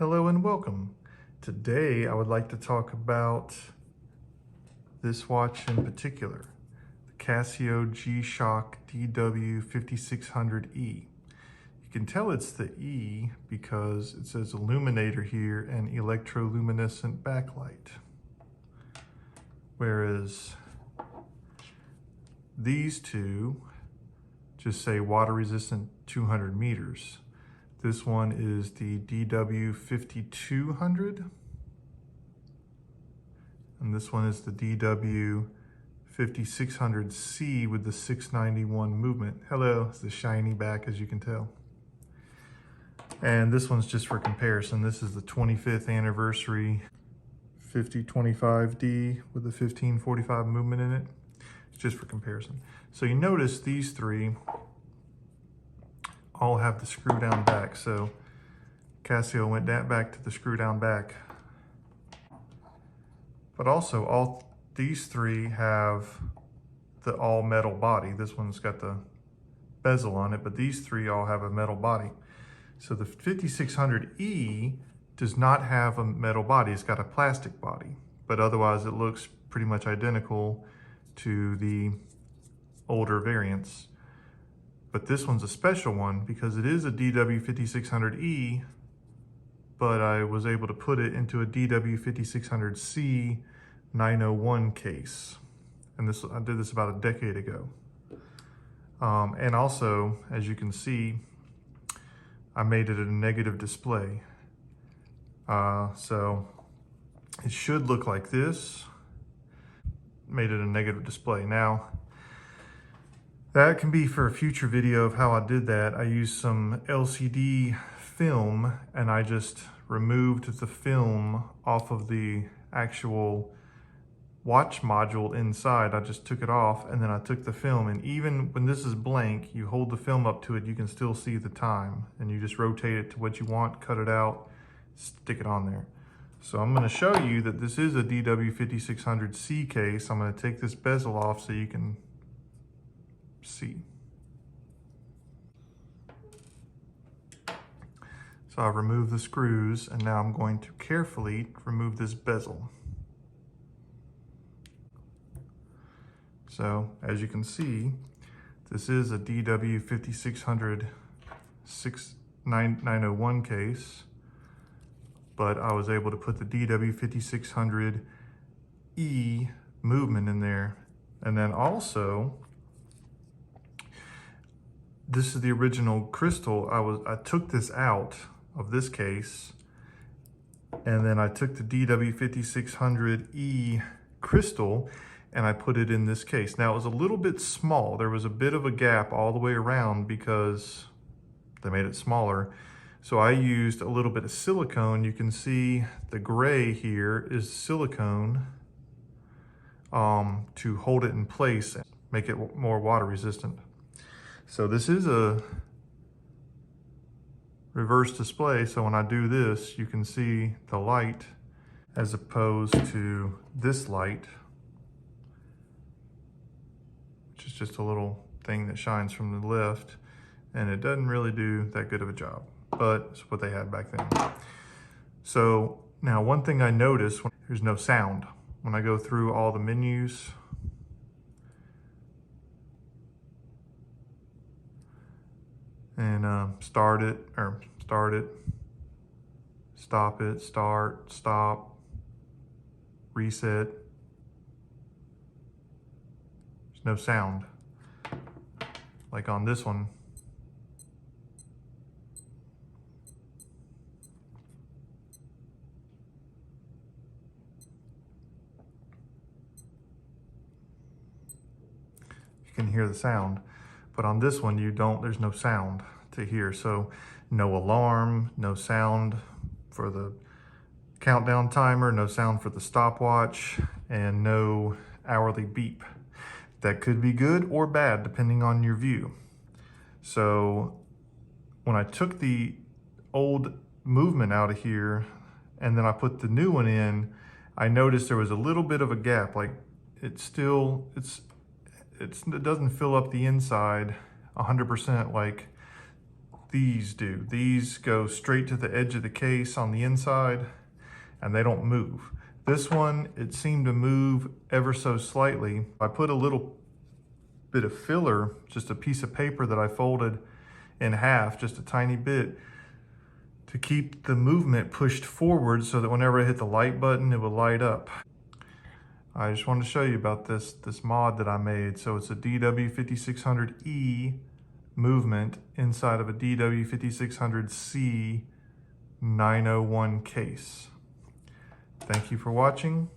Hello and welcome. Today I would like to talk about this watch in particular, the Casio G-Shock DW-5600E. You can tell it's the E because it says illuminator here and electroluminescent backlight. Whereas these two just say water resistant 200 meters. This one is the DW-5200, and this one is the DW-5600C with the 691 movement. Hello, it's the shiny back, as you can tell. And this one's just for comparison. This is the 25th anniversary 5025D with the 1545 movement in it. It's just for comparison. So you notice these three all have the screw down back. So Casio went back to the screw down back. But also all these three have the all metal body. This one's got the bezel on it, but these three all have a metal body. So the 5600E does not have a metal body. It's got a plastic body, but otherwise it looks pretty much identical to the older variants. But this one's a special one because it is a DW-5600E, but I was able to put it into a DW-5600C 901 case. And I did this about a decade ago. And also, as you can see, I made it a negative display. So it should look like this. Made it a negative display. Now, that can be for a future video of how I did that. I used some LCD film and I just removed the film off of the actual watch module inside. I just took it off and then I took the film, and even when this is blank, you hold the film up to it, you can still see the time, and you just rotate it to what you want, cut it out, stick it on there. So I'm going to show you that this is a DW-5600C case. I'm going to take this bezel off so you can see. So I've removed the screws, and now I'm going to carefully remove this bezel. So as you can see, this is a DW-5600 901 case, but I was able to put the DW-5600E movement in there. And then also, this is the original crystal. I took this out of this case, and then I took the DW-5600E crystal and I put it in this case. Now it was a little bit small. There was a bit of a gap all the way around because they made it smaller. So I used a little bit of silicone. You can see the gray here is silicone to hold it in place and make it more water resistant. So this is a reverse display. So when I do this, you can see the light as opposed to this light, which is just a little thing that shines from the left, and it doesn't really do that good of a job, but it's what they had back then. So now one thing I noticed, there's no sound. When I go through all the menus, and start it, stop it, start, stop, reset. There's no sound. Like on this one. You can hear the sound. But on this one, there's no sound to hear. So no alarm, no sound for the countdown timer, no sound for the stopwatch, and no hourly beep. That could be good or bad depending on your view. So when I took the old movement out of here and then I put the new one in, I noticed there was a little bit of a gap. Like it doesn't fill up the inside 100% like these do. These go straight to the edge of the case on the inside and they don't move. This one, it seemed to move ever so slightly. I put a little bit of filler, just a piece of paper that I folded in half, just a tiny bit, to keep the movement pushed forward so that whenever I hit the light button, it would light up. I just wanted to show you about this mod that I made. So it's a DW-5600E movement inside of a DW-5600C 901 case. Thank you for watching.